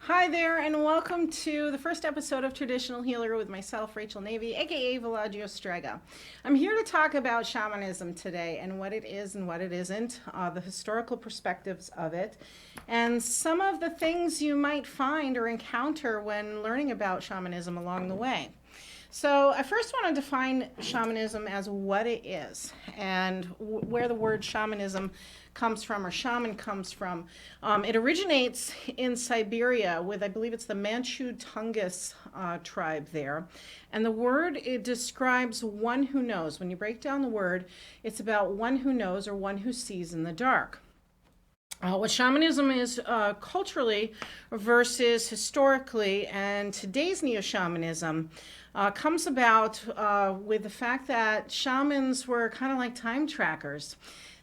Hi there, and welcome to the first episode of Traditional Healer with myself, Rachel Navy, aka Villaggio Strega. I'm here to talk about shamanism today and what it is and what it isn't, the historical perspectives of it, and some of the things you might find or encounter when learning about shamanism along the way. So I first want to define shamanism as what it is and where the word shamanism comes from, or shaman comes from. It originates in Siberia with, I believe it's the Manchu Tungus tribe there. And the word, it describes one who knows. When you break down the word, it's about one who knows or one who sees in the dark. What shamanism is culturally versus historically, and today's neo-shamanism comes about with the fact that shamans were kind of like time trackers.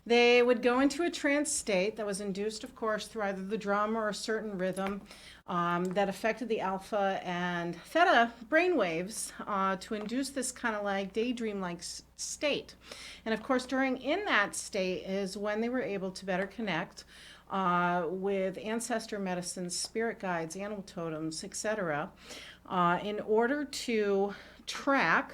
They would go into a trance state that was induced, of course, through either the drum or a certain rhythm that affected the alpha and theta brainwaves to induce this kind of like daydream-like state. And of course, in that state is when they were able to better connect with ancestor medicines, spirit guides, animal totems, etc., in order to track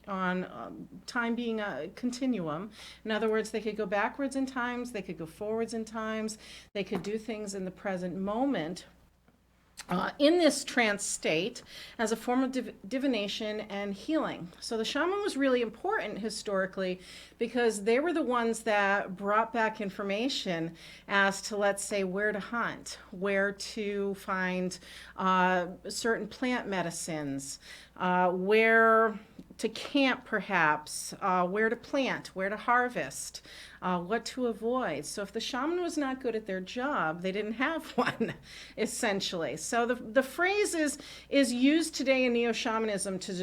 on time being a continuum. In other words, they could go backwards in times, they could go forwards in times, they could do things in the present moment in this trance state as a form of divination and healing. So the shaman was really important historically because they were the ones that brought back information as to, let's say, where to hunt, where to find certain plant medicines, where to camp perhaps, where to plant, where to harvest, what to avoid. So if the shaman was not good at their job, they didn't have one, essentially. So the phrase is used today in neo-shamanism to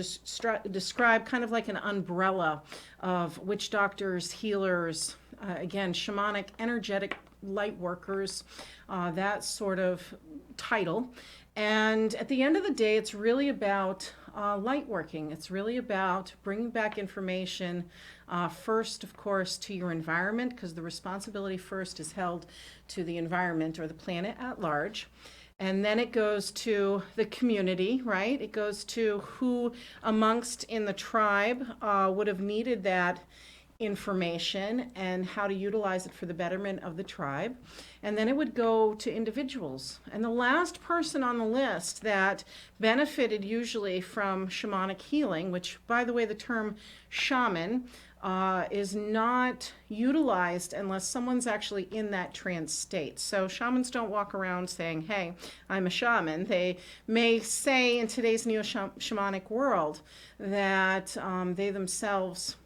describe kind of like an umbrella of witch doctors, healers, again, shamanic, energetic light workers, that sort of title. And at the end of the day, it's really about light working. It's really about bringing back information first, of course, to your environment, because the responsibility first is held to the environment or the planet at large. And then it goes to the community, right? It goes to who amongst in the tribe would have needed that information and how to utilize it for the betterment of the tribe. And then it would go to individuals. And the last person on the list that benefited usually from shamanic healing, which, by the way, the term shaman is not utilized unless someone's actually in that trance state. So shamans don't walk around saying, hey, I'm a shaman. They may say in today's neo-shamanic world that they themselves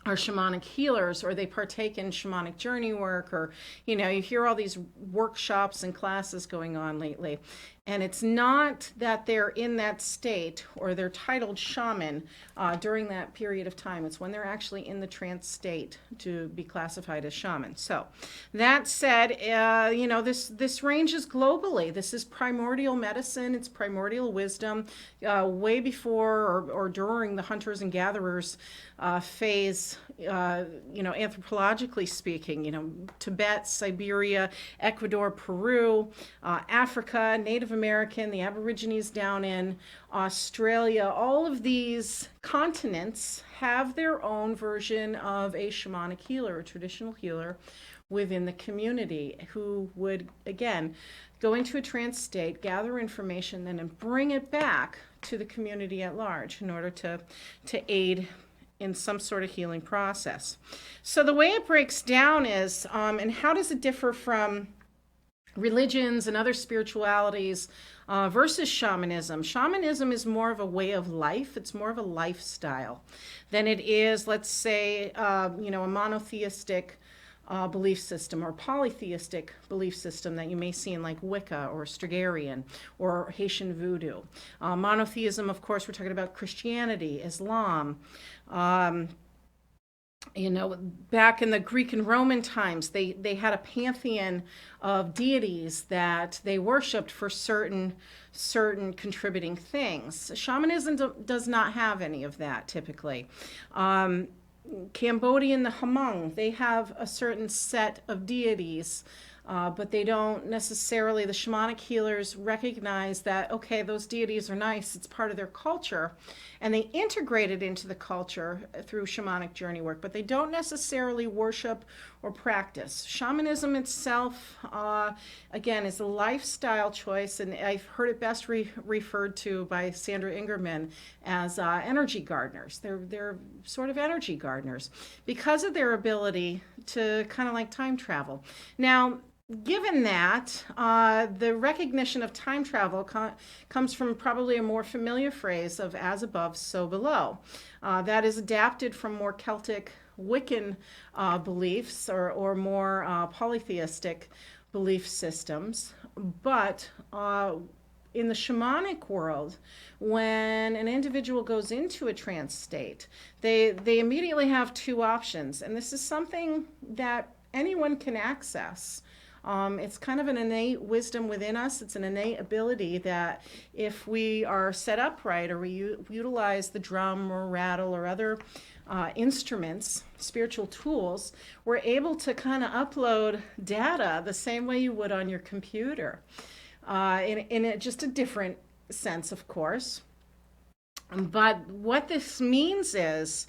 are shamanic healers, or they partake in shamanic journey work, or, you hear all these workshops and classes going on lately. And it's not that they're in that state or they're titled shaman during that period of time. It's when they're actually in the trance state to be classified as shaman. So that said, this ranges globally. This is primordial medicine. It's primordial wisdom way before or during the hunters and gatherers phase, anthropologically speaking, Tibet, Siberia, Ecuador, Peru, Africa, Native American, the Aborigines down in Australia, all of these continents have their own version of a shamanic healer, a traditional healer within the community who would, again, go into a trance state, gather information, then and bring it back to the community at large in order to aid in some sort of healing process. So the way it breaks down is, and how does it differ from religions and other spiritualities versus shamanism? Shamanism is more of a way of life. It's more of a lifestyle than it is, let's say, a monotheistic belief system or polytheistic belief system that you may see in like Wicca or Strigarian or Haitian voodoo. Monotheism, of course, we're talking about Christianity, Islam. Back in the Greek and Roman times, they had a pantheon of deities that they worshipped for certain contributing things. Shamanism does not have any of that typically. Cambodian, the Hmong, they have a certain set of deities but they don't necessarily, the shamanic healers recognize that, okay, those deities are nice, it's part of their culture, and they integrate it into the culture through shamanic journey work, but they don't necessarily worship or practice. Shamanism itself, again, is a lifestyle choice, and I've heard it best referred to by Sandra Ingerman as energy gardeners. They're sort of energy gardeners because of their ability to kind of like time travel. Now, given that, the recognition of time travel comes from probably a more familiar phrase of as above, so below. That is adapted from more Celtic Wiccan beliefs or more polytheistic belief systems. But in the shamanic world, when an individual goes into a trance state, they immediately have two options. And this is something that anyone can access. It's kind of an innate wisdom within us. It's an innate ability that if we are set up right, or we utilize the drum or rattle or other instruments, spiritual tools, we're able to kind of upload data the same way you would on your computer, in just a different sense, of course. But what this means is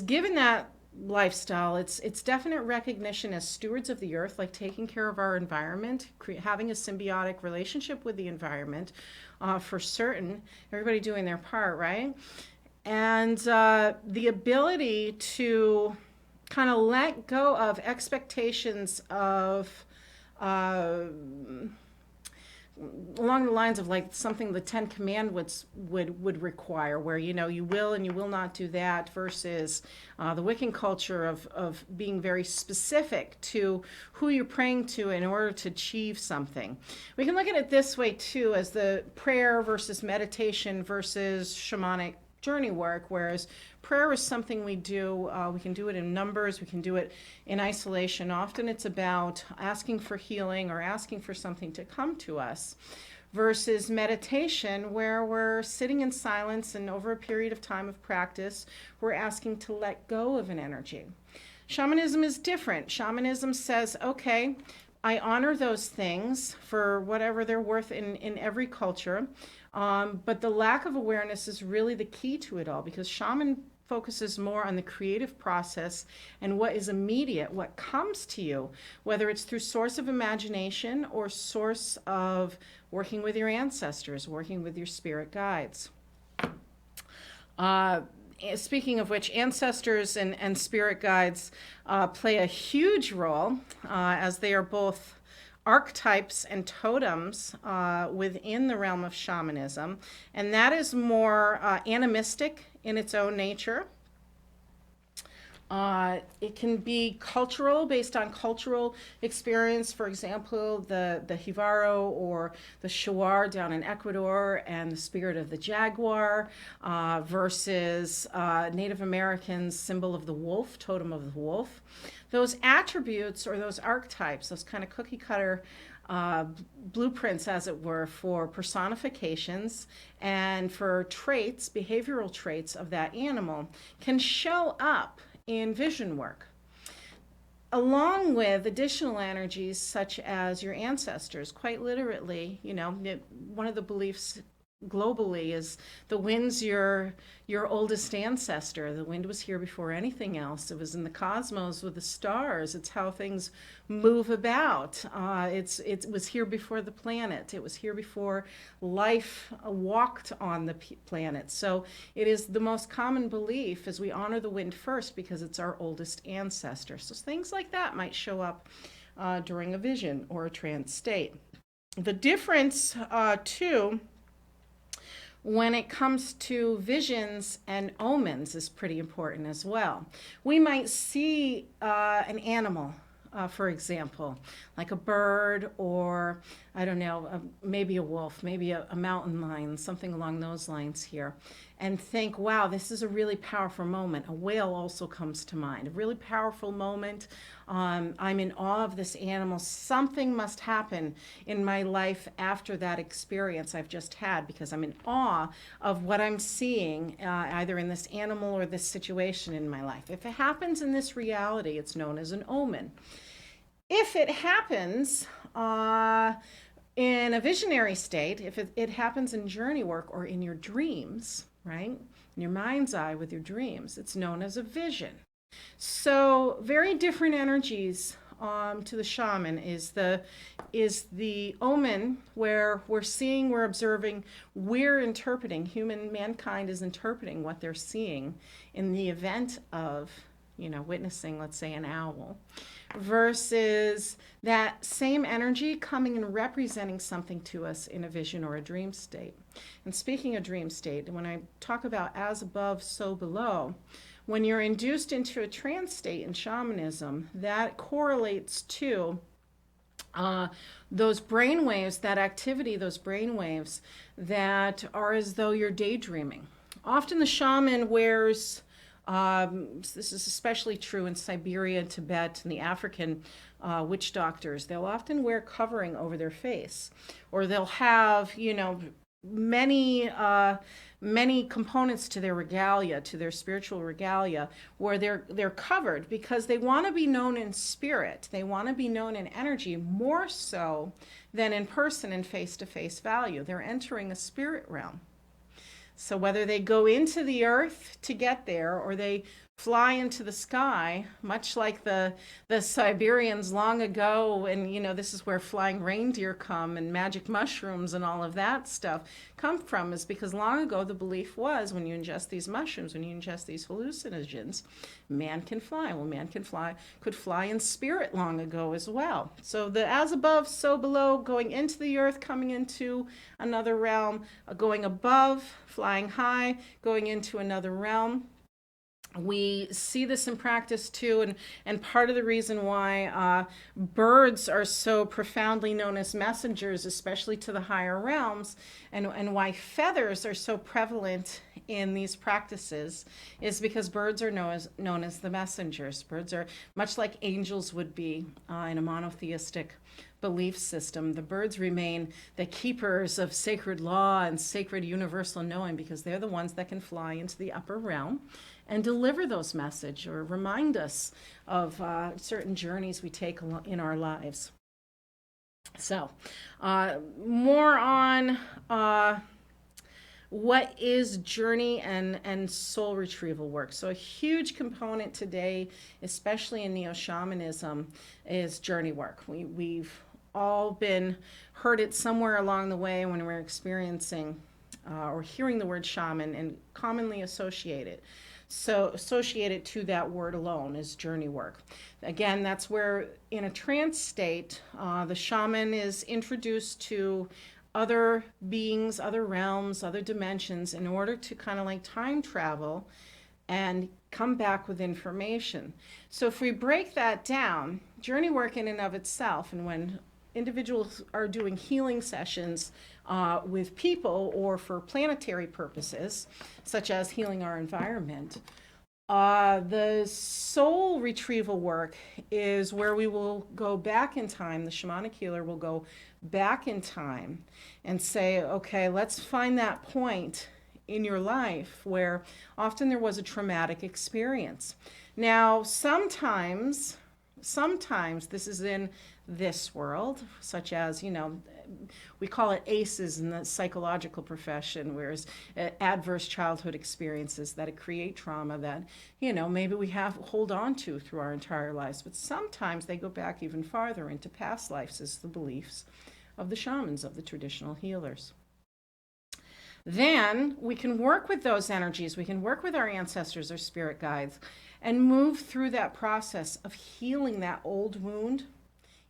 given that lifestyle, it's definite recognition as stewards of the earth, like taking care of our environment, having a symbiotic relationship with the environment, for certain, everybody doing their part, right? And the ability to kind of let go of expectations of along the lines of like something the Ten Commandments would require, where you will and you will not do that, versus the Wiccan culture of being very specific to who you're praying to in order to achieve something. We can look at it this way too, as the prayer versus meditation versus shamanic journey work, whereas prayer is something we do. We can do it in numbers, we can do it in isolation. Often it's about asking for healing or asking for something to come to us, versus meditation, where we're sitting in silence and over a period of time of practice, we're asking to let go of an energy. Shamanism is different. Shamanism says, okay, I honor those things for whatever they're worth in every culture. But the lack of awareness is really the key to it all, because shaman focuses more on the creative process and what is immediate, what comes to you, whether it's through source of imagination or source of working with your ancestors, working with your spirit guides. Speaking of which, ancestors and spirit guides play a huge role, as they are both archetypes and totems within the realm of shamanism, and that is more animistic in its own nature. It can be cultural, based on cultural experience. For example, the Jivaro or the Shuar down in Ecuador, and the spirit of the jaguar, versus Native Americans' symbol of the wolf, totem of the wolf. Those attributes, or those archetypes, those kind of cookie cutter blueprints, as it were, for personifications and for traits, behavioral traits of that animal, can show up in vision work, along with additional energies such as your ancestors. Quite literally, one of the beliefs globally is the wind's your oldest ancestor. The wind was here before anything else. It was in the cosmos with the stars. It's how things move about. It was here before the planet. It was here before life walked on the planet. So it is the most common belief, as we honor the wind first, because it's our oldest ancestor. So things like that might show up during a vision or a trance state. The difference too, when it comes to visions and omens, is pretty important as well. We might see an animal, for example, like a bird, or I don't know, maybe a wolf, maybe a mountain lion, something along those lines here, and think, wow, this is a really powerful moment. A whale also comes to mind, a really powerful moment. I'm in awe of this animal. Something must happen in my life after that experience I've just had, because I'm in awe of what I'm seeing, either in this animal or this situation in my life. If it happens in this reality, it's known as an omen. If it happens in a visionary state, if it happens in journey work or in your dreams, right? In your mind's eye with your dreams, it's known as a vision. So very different energies to the shaman is the omen where we're seeing, we're observing, we're interpreting. Mankind is interpreting what they're seeing in the event of, witnessing, let's say, an owl, versus that same energy coming and representing something to us in a vision or a dream state. And speaking of dream state, when I talk about as above, so below, when you're induced into a trance state in shamanism, that correlates to those brain waves, that activity, those brain waves that are as though you're daydreaming. Often the shaman wears, this is especially true in Siberia, Tibet, and the African witch doctors, they'll often wear covering over their face, or they'll have, many components to their regalia, to their spiritual regalia, where they're covered because they want to be known in spirit. They want to be known in energy more so than in person and face-to-face value. They're entering a spirit realm. So whether they go into the earth to get there or they fly into the sky, much like the Siberians long ago, and this is where flying reindeer come and magic mushrooms and all of that stuff come from, is because long ago the belief was when you ingest these mushrooms, when you ingest these hallucinogens, man can fly. Well, man could fly in spirit long ago as well. So the as above, so below, going into the earth, coming into another realm, going above, flying high, going into another realm. We see this in practice too, and part of the reason why birds are so profoundly known as messengers, especially to the higher realms, and why feathers are so prevalent in these practices, is because birds are known as the messengers. Birds are much like angels would be in a monotheistic belief system. The birds remain the keepers of sacred law and sacred universal knowing because they're the ones that can fly into the upper realm and deliver those messages or remind us of certain journeys we take in our lives. So, more on what is journey and soul retrieval work. So a huge component today, especially in neo-shamanism, is journey work. We've all heard it somewhere along the way when we're experiencing or hearing the word shaman and commonly associated to that word alone is journey work. Again, that's where in a trance state, the shaman is introduced to other beings, other realms, other dimensions in order to kind of like time travel and come back with information. So if we break that down, journey work in and of itself, and when individuals are doing healing sessions with people or for planetary purposes, such as healing our environment, the soul retrieval work is where we will go back in time. The shamanic healer will go back in time and say, okay, let's find that point in your life where often there was a traumatic experience. Now, sometimes this is in this world, such as, we call it ACEs in the psychological profession, whereas adverse childhood experiences that create trauma that, maybe we hold on to through our entire lives. But sometimes they go back even farther into past lives, as the beliefs of the shamans, of the traditional healers. Then we can work with those energies. We can work with our ancestors or spirit guides and move through that process of healing that old wound,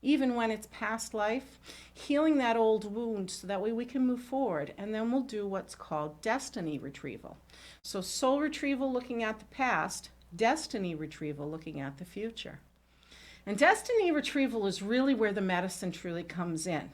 even when it's past life, healing that old wound so that way we can move forward. And then we'll do what's called destiny retrieval. So soul retrieval looking at the past, destiny retrieval looking at the future. And destiny retrieval is really where the medicine truly comes in.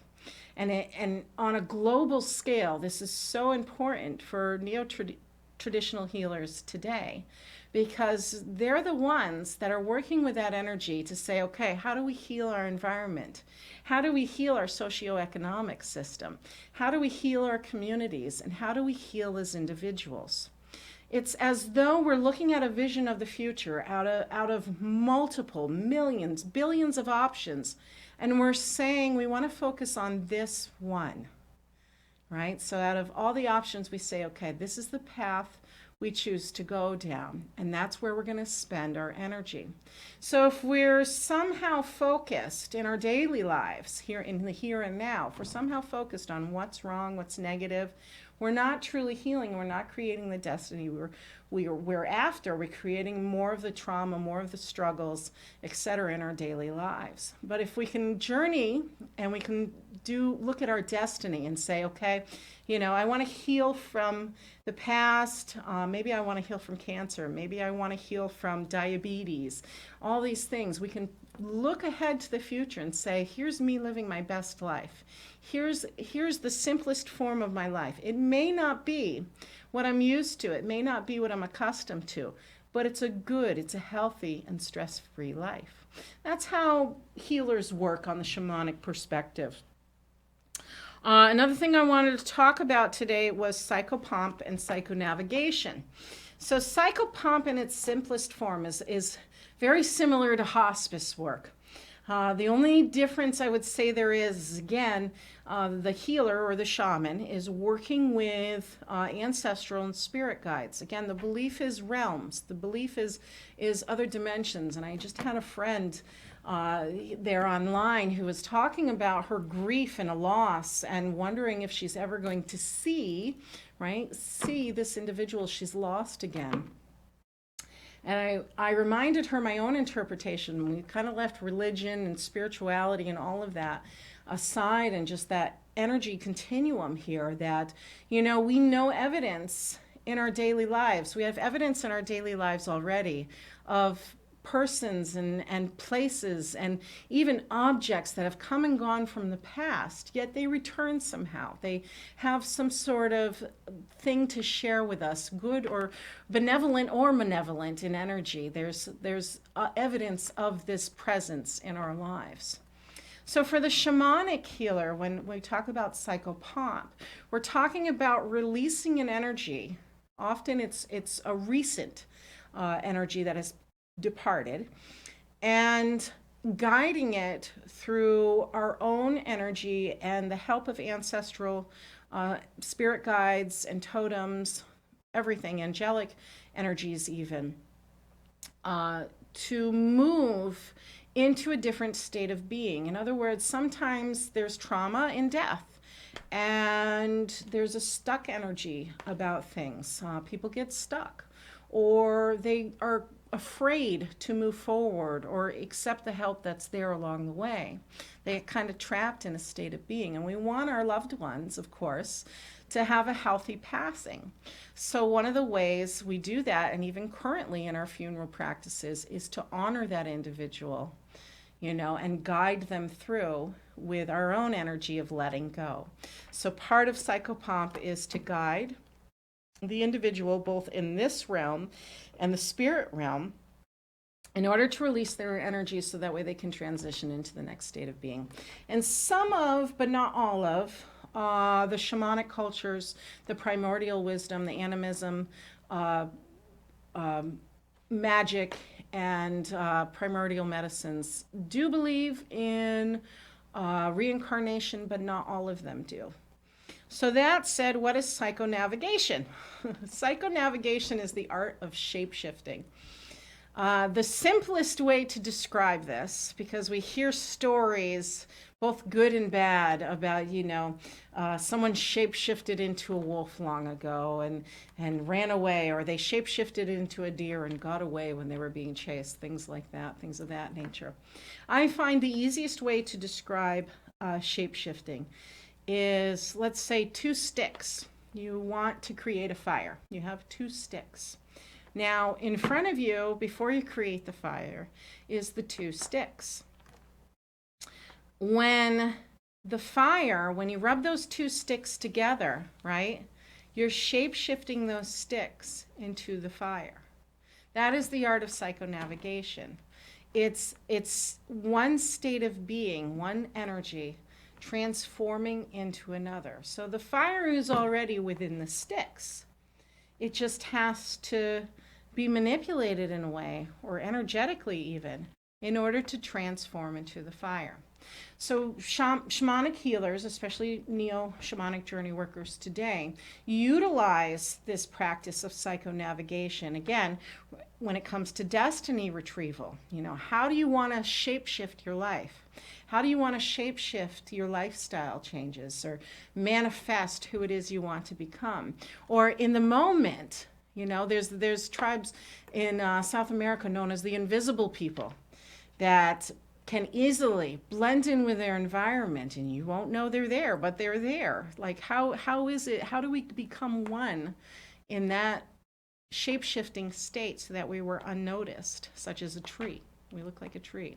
And on a global scale, this is so important for neo-traditional healers today, because they're the ones that are working with that energy to say, okay, how do we heal our environment? How do we heal our socioeconomic system? How do we heal our communities? And how do we heal as individuals? It's as though we're looking at a vision of the future out of multiple millions, billions of options, and we're saying we want to focus on this one, right? So out of all the options, we say, okay, this is the path we choose to go down, and that's where we're going to spend our energy. So if we're somehow focused in our daily lives, here in the here and now, if we're somehow focused on what's wrong, what's negative, we're not truly healing. We're not creating the destiny we're after. We're creating more of the trauma, more of the struggles, etc., in our daily lives. But if we can journey and we can look at our destiny and say, okay, I want to heal from the past. Maybe I want to heal from cancer. Maybe I want to heal from diabetes. All these things. We can look ahead to the future and say, here's me living my best life. Here's the simplest form of my life. It may not be what I'm used to. It may not be what I'm accustomed to, but it's a healthy and stress-free life. That's how healers work on the shamanic perspective. Another thing I wanted to talk about today was psychopomp and psychonavigation. So psychopomp in its simplest form is very similar to hospice work. The only difference I would say there is, again, the healer or the shaman is working with ancestral and spirit guides. Again, the belief is realms. The belief is other dimensions. And I just had a friend there online who was talking about her grief and a loss and wondering if she's ever going to see this individual she's lost again. And I reminded her my own interpretation. We kind of left religion and spirituality and all of that aside, and just that energy continuum here that, we know evidence in our daily lives. We have evidence in our daily lives already of persons and places and even objects that have come and gone from the past, yet they return somehow. They have some sort of thing to share with us, good or benevolent or malevolent in energy. There's evidence of this presence in our lives. So for the shamanic healer, when we talk about psychopomp, we're talking about releasing an energy. Often it's a recent energy that has departed, and guiding it through our own energy and the help of ancestral spirit guides and totems, everything, angelic energies even, to move into a different state of being. In other words, sometimes there's trauma in death, and there's a stuck energy about things. People get stuck, or they are afraid to move forward or accept the help that's there along the way. They get kind of trapped in a state of being, and we want our loved ones, of course, to have a healthy passing. So one of the ways we do that, and even currently in our funeral practices, is to honor that individual, and guide them through with our own energy of letting go. So part of psychopomp is to guide the individual both in this realm and the spirit realm in order to release their energy so that way they can transition into the next state of being. And some of, but not all of, the shamanic cultures, the primordial wisdom, the animism, magic, and primordial medicines do believe in reincarnation, but not all of them do. So that said, what is psychonavigation? Psychonavigation is the art of shape-shifting. The simplest way to describe this, because we hear stories, both good and bad, about, someone shape-shifted into a wolf long ago and ran away, or they shape-shifted into a deer and got away when they were being chased, things like that, things of that nature. I find the easiest way to describe shape-shifting is, let's say, 2 sticks. You want to create a fire. You have 2 sticks. Now, in front of you, before you create the fire, is the 2 sticks. When you rub those 2 sticks together, right, you're shape-shifting those sticks into the fire. That is the art of psychonavigation. It's one state of being, one energy, transforming into another. So the fire is already within the sticks. It just has to be manipulated in a way, or energetically even, in order to transform into the fire. So shamanic healers, especially neo-shamanic journey workers today, utilize this practice of psychonavigation. Again, when it comes to destiny retrieval, how do you want to shapeshift your life? How do you want to shapeshift your lifestyle changes or manifest who it is you want to become? Or in the moment, there's tribes in South America known as the invisible people that can easily blend in with their environment, and you won't know they're there, but they're there. Like, how do we become one in that shape-shifting state so that we were unnoticed, such as a tree? We look like a tree.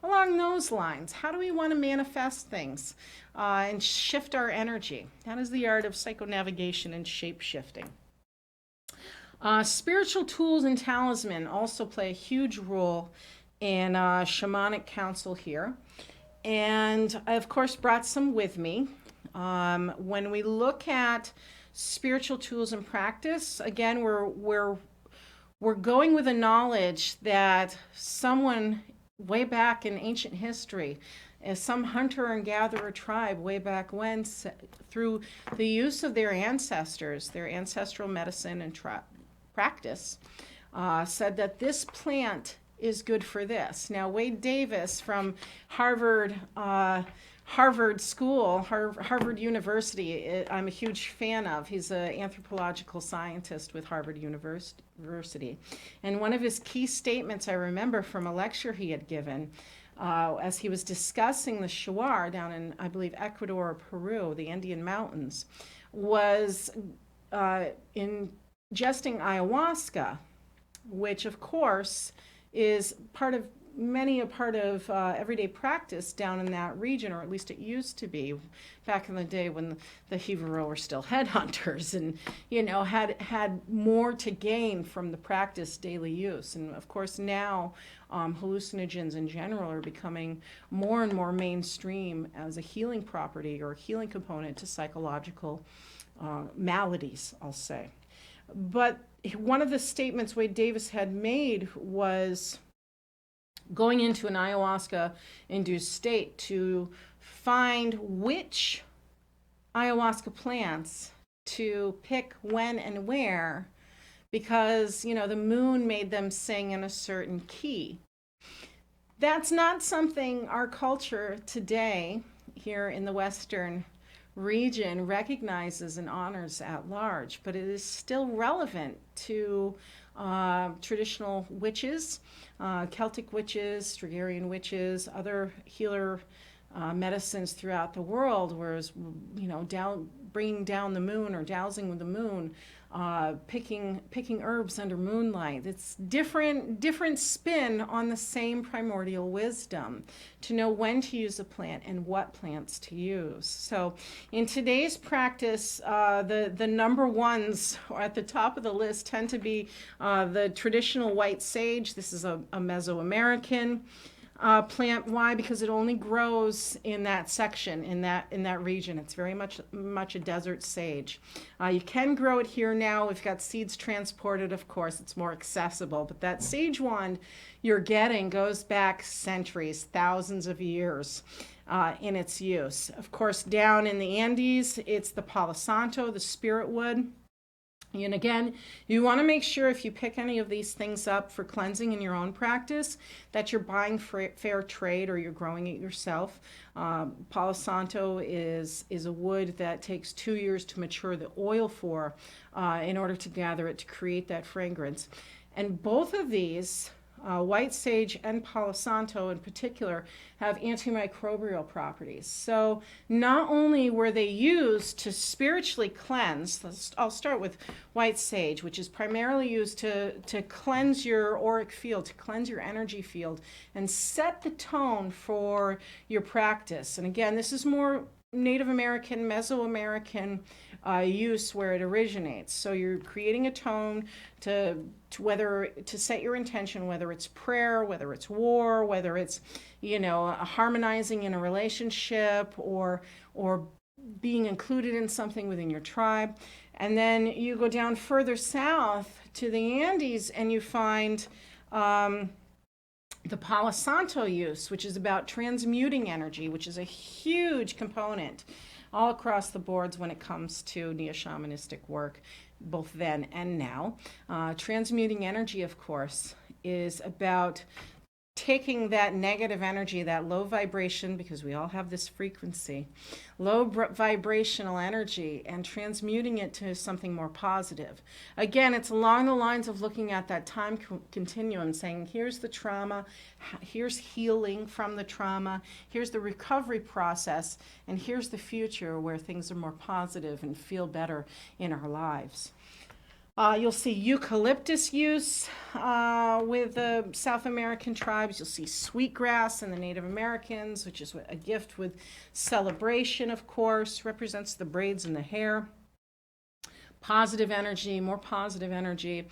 Along those lines, how do we want to manifest things and shift our energy? That is the art of psychonavigation and shape-shifting. Spiritual tools and talisman also play a huge role in Shamanic Counsel here. And I, of course, brought some with me. When we look at spiritual tools and practice, again, we're going with a knowledge that someone way back in ancient history, as some hunter and gatherer tribe way back when, through the use of their ancestors, their ancestral medicine and practice, said that this plant is good for this. Now, Wade Davis from Harvard University, I'm a huge fan of. He's an anthropological scientist with Harvard University. And one of his key statements I remember from a lecture he had given as he was discussing the shuar down in, I believe, Ecuador or Peru, the Andean mountains, was ingesting ayahuasca, which, of course, is part of everyday practice down in that region, or at least it used to be back in the day when the Jivaro were still headhunters and, had more to gain from the practice daily use. And of course now hallucinogens in general are becoming more and more mainstream as a healing property or healing component to psychological maladies, I'll say. But one of the statements Wade Davis had made was going into an ayahuasca-induced state to find which ayahuasca plants to pick when and where, because, the moon made them sing in a certain key. That's not something our culture today here in the Western region recognizes and honors at large, but it is still relevant to traditional witches, Celtic witches, Strigarian witches, other healer medicines throughout the world, whereas, bringing down the moon or dowsing with the moon, picking herbs under moonlight. It's different spin on the same primordial wisdom to know when to use a plant and what plants to use. So in today's practice, the number ones at the top of the list tend to be the traditional white sage. This is a Mesoamerican plant. Why? Because it only grows in that section, in that region. It's very much a desert sage. You can grow it here now. We've got seeds transported, of course. It's more accessible. But that sage wand you're getting goes back centuries, thousands of years in its use. Of course, down in the Andes, it's the Palo Santo, the spirit wood. And again, you want to make sure if you pick any of these things up for cleansing in your own practice, that you're buying fair trade or you're growing it yourself. Palo Santo is a wood that takes 2 years to mature the oil for in order to gather it to create that fragrance. And both of these, white sage and Palo Santo in particular, have antimicrobial properties. So not only were they used to spiritually cleanse, I'll start with white sage, which is primarily used to cleanse your auric field, to cleanse your energy field, and set the tone for your practice. And again, this is more Native American, Mesoamerican use where it originates. So you're creating a tone to set your intention, whether it's prayer, whether it's war, whether it's harmonizing in a relationship, or being included in something within your tribe. And then you go down further south to the Andes and you find the Palo Santo use, which is about transmuting energy, which is a huge component all across the boards when it comes to neo-shamanistic work, both then and now. Transmuting energy, of course, is about taking that negative energy, that low vibration, because we all have this frequency, low vibrational energy, and transmuting it to something more positive. Again, it's along the lines of looking at that time continuum, saying, here's the trauma, here's healing from the trauma, here's the recovery process, and here's the future where things are more positive and feel better in our lives. You'll see eucalyptus use with the South American tribes. You'll see sweetgrass in the Native Americans, which is a gift with celebration, of course, represents the braids in the hair. Positive energy, more positive energy.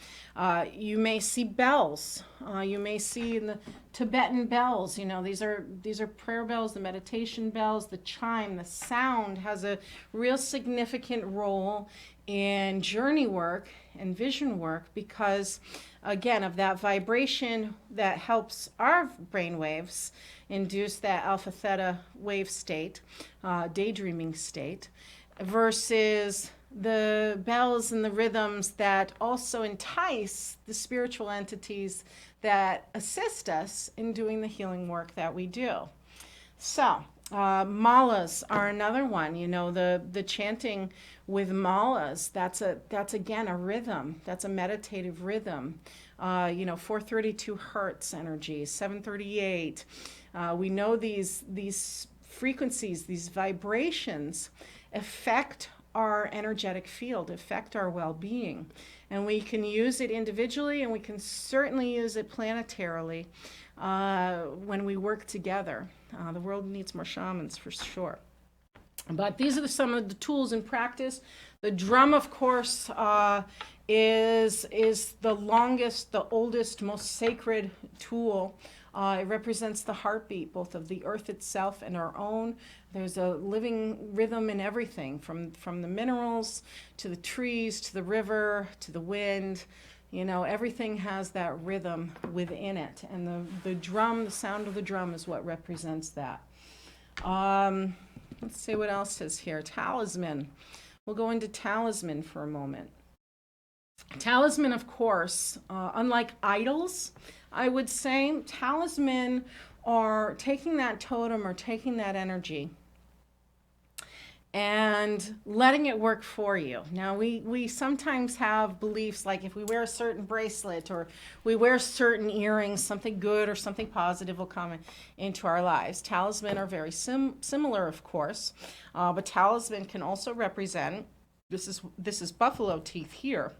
You may see bells. You may see in the Tibetan bells, you know, these are prayer bells, the meditation bells, the chime, the sound has a real significant role in journey work and vision work because, again, of that vibration that helps our brain waves induce that alpha theta wave state, daydreaming state, versus the bells and the rhythms that also entice the spiritual entities that assist us in doing the healing work that we do. So, malas are another one. You know, the chanting with malas, that's again a rhythm. That's a meditative rhythm. 432 hertz energy, 738. We know these frequencies, these vibrations affect our energetic field, affect our well-being. And we can use it individually, and we can certainly use it planetarily when we work together. The world needs more shamans for sure. But these are some of the tools in practice. The drum, of course, is the longest, the oldest, most sacred tool. It represents the heartbeat, both of the earth itself and our own. There's a living rhythm in everything, from the minerals to the trees to the river to the wind. You know, everything has that rhythm within it. And the drum, the sound of the drum is what represents that. Let's see what else is here. Talisman. We'll go into talisman for a moment. Talisman, of course, unlike idols, I would say, talisman are taking that totem or taking that energy and letting it work for you. Now, we sometimes have beliefs like if we wear a certain bracelet or we wear certain earrings, something good or something positive will come into our lives. Talisman are very similar, of course, but talisman can also represent, this is buffalo teeth here,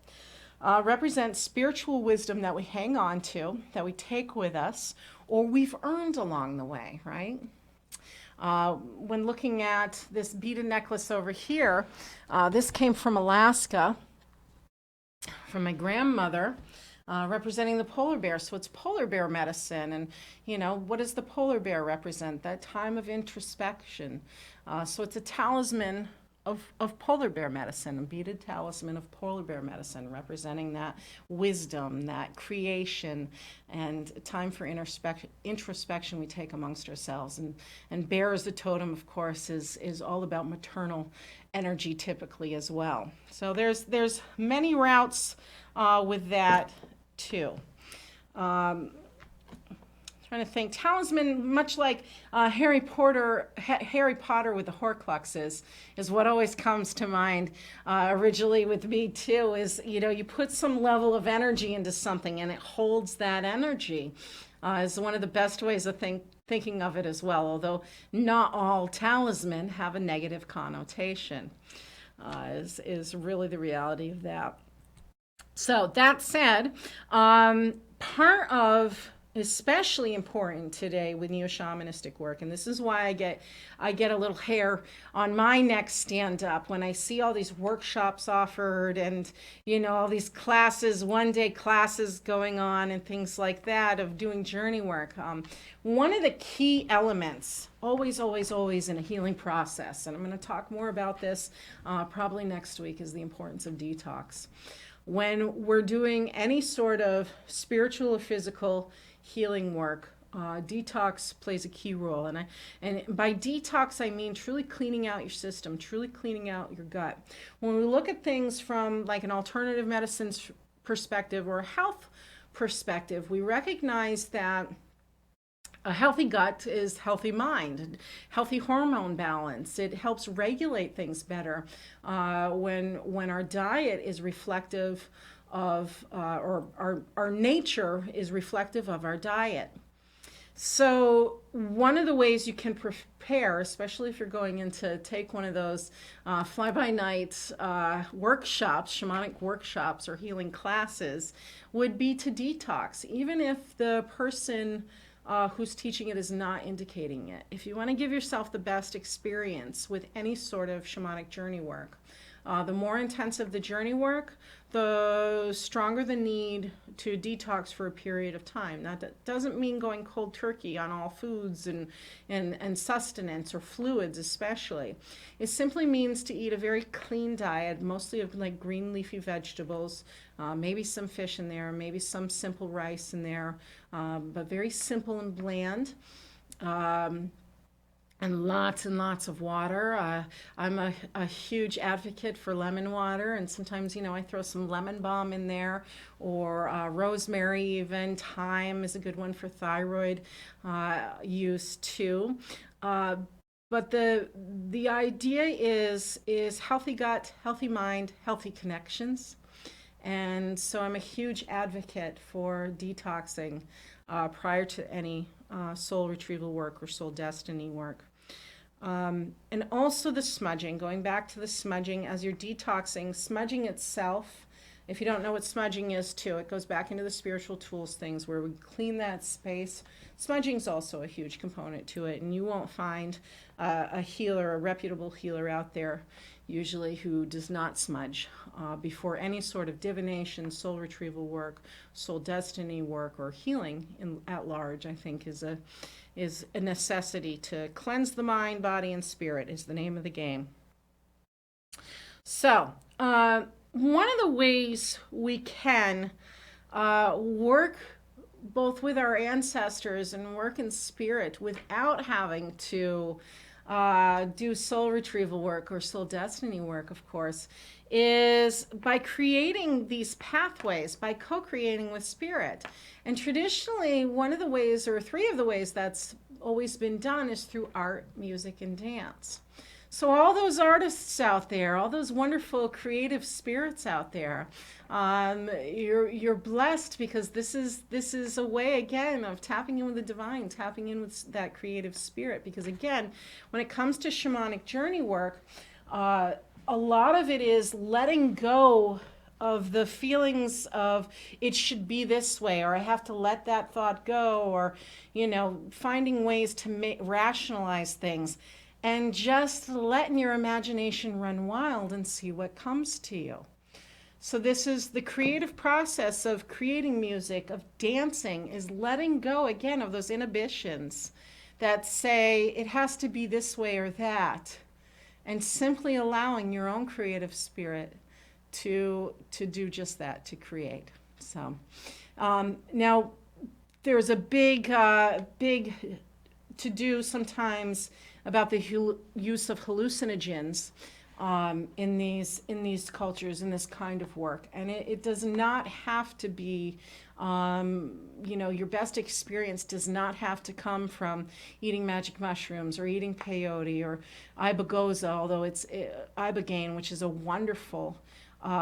represents spiritual wisdom that we hang on to, that we take with us, or we've earned along the way, right? When looking at this beaded necklace over here, this came from Alaska, from my grandmother, representing the polar bear. So it's polar bear medicine. And, you know, what does the polar bear represent? That time of introspection. So it's a talisman of polar bear medicine, a beaded talisman of polar bear medicine, representing that wisdom, that creation, and time for introspection we take amongst ourselves. And bear as the totem, of course, is all about maternal energy typically as well. So there's many routes with that too. Trying to think, talisman, much like Harry Potter with the Horcruxes, is what always comes to mind originally with me too. Is, you know, you put some level of energy into something and it holds that energy. Is one of the best ways of thinking of it as well. Although not all talisman have a negative connotation, is really the reality of that. So that said, part of especially important today with neo-shamanistic work. And this is why I get a little hair on my neck stand up when I see all these workshops offered, and all these classes, 1-day classes going on and things like that of doing journey work. One of the key elements, always in a healing process, and I'm going to talk more about this probably next week, is the importance of detox. When we're doing any sort of spiritual or physical healing work, detox plays a key role. And by detox, I mean truly cleaning out your system, truly cleaning out your gut. When we look at things from like an alternative medicine perspective or a health perspective, we recognize that a healthy gut is healthy mind, healthy hormone balance. It helps regulate things better when our diet is reflective of, or our nature is reflective of our diet. So one of the ways you can prepare, especially if you're going in to take one of those fly-by-night workshops, shamanic workshops or healing classes, would be to detox, even if the person who's teaching it is not indicating it. If you want to give yourself the best experience with any sort of shamanic journey work, the more intensive the journey work, the stronger the need to detox for a period of time. Now, that doesn't mean going cold turkey on all foods and sustenance or fluids especially. It simply means to eat a very clean diet, mostly of like green leafy vegetables, maybe some fish in there, maybe some simple rice in there, but very simple and bland. And lots of water. I'm a huge advocate for lemon water, and sometimes, I throw some lemon balm in there, or rosemary even. Thyme is a good one for thyroid use too. But the idea is healthy gut, healthy mind, healthy connections. And so I'm a huge advocate for detoxing prior to any soul retrieval work or soul destiny work. And also the smudging, going back to the smudging as you're detoxing, smudging itself, if you don't know what smudging is too, it goes back into the spiritual tools things where we clean that space. Smudging is also a huge component to it, and you won't find a healer, a reputable healer out there usually who does not smudge before any sort of divination, soul retrieval work, soul destiny work, or healing at large. I think is a necessity to cleanse the mind, body, and spirit is the name of the game. So one of the ways we can work both with our ancestors and work in spirit without having to do soul retrieval work or soul destiny work, of course, is by creating these pathways, by co-creating with spirit. And traditionally, one of the ways, or three of the ways that's always been done, is through art, music, and dance. So all those artists out there, all those wonderful creative spirits out there, you're blessed, because this is a way, again, of tapping in with the divine, tapping in with that creative spirit. Because again, when it comes to shamanic journey work, a lot of it is letting go of the feelings of it should be this way, or I have to let that thought go, or finding ways to rationalize things, and just letting your imagination run wild and see what comes to you. So this is the creative process of creating music, of dancing, is letting go again of those inhibitions that say it has to be this way or that, and simply allowing your own creative spirit to do just that, to create. So now there's a big to do sometimes about the use of hallucinogens in these cultures, in this kind of work. And it does not have to be, your best experience does not have to come from eating magic mushrooms or eating peyote or ibogaine, although it's ibogaine, which is a wonderful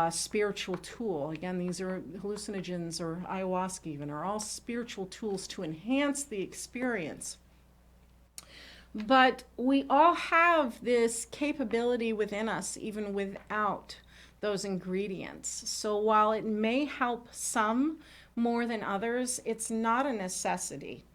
spiritual tool. Again, these are hallucinogens, or ayahuasca even, are all spiritual tools to enhance the experience. But we all have this capability within us, even without those ingredients. So while it may help some more than others, it's not a necessity.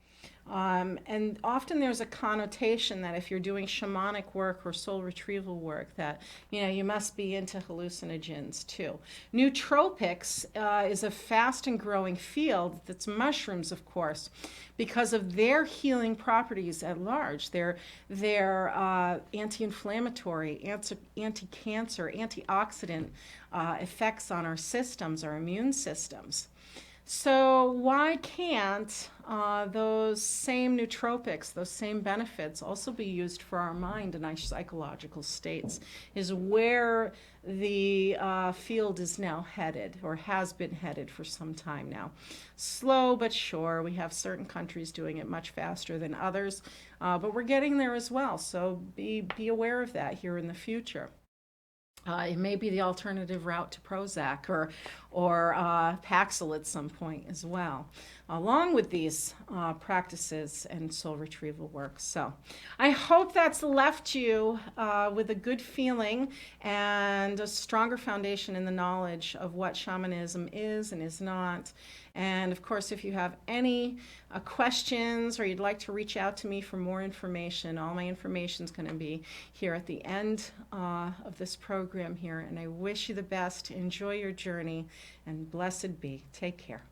And often there's a connotation that if you're doing shamanic work or soul retrieval work, that you must be into hallucinogens too. Nootropics is a fast and growing field. That's mushrooms, of course, because of their healing properties at large. They're anti-inflammatory, anti-cancer, antioxidant effects on our systems, our immune systems. So why can't those same nootropics, those same benefits also be used for our mind and our psychological states, is where the field is now headed, or has been headed for some time now. Slow but sure. We have certain countries doing it much faster than others, but we're getting there as well. So be aware of that here in the future. It may be the alternative route to Prozac or Paxil at some point as well, along with these practices and soul retrieval work. So I hope that's left you with a good feeling and a stronger foundation in the knowledge of what shamanism is and is not. And of course, if you have any questions or you'd like to reach out to me for more information, all my information is going to be here at the end of this program here. And I wish you the best. Enjoy your journey, and blessed be. Take care.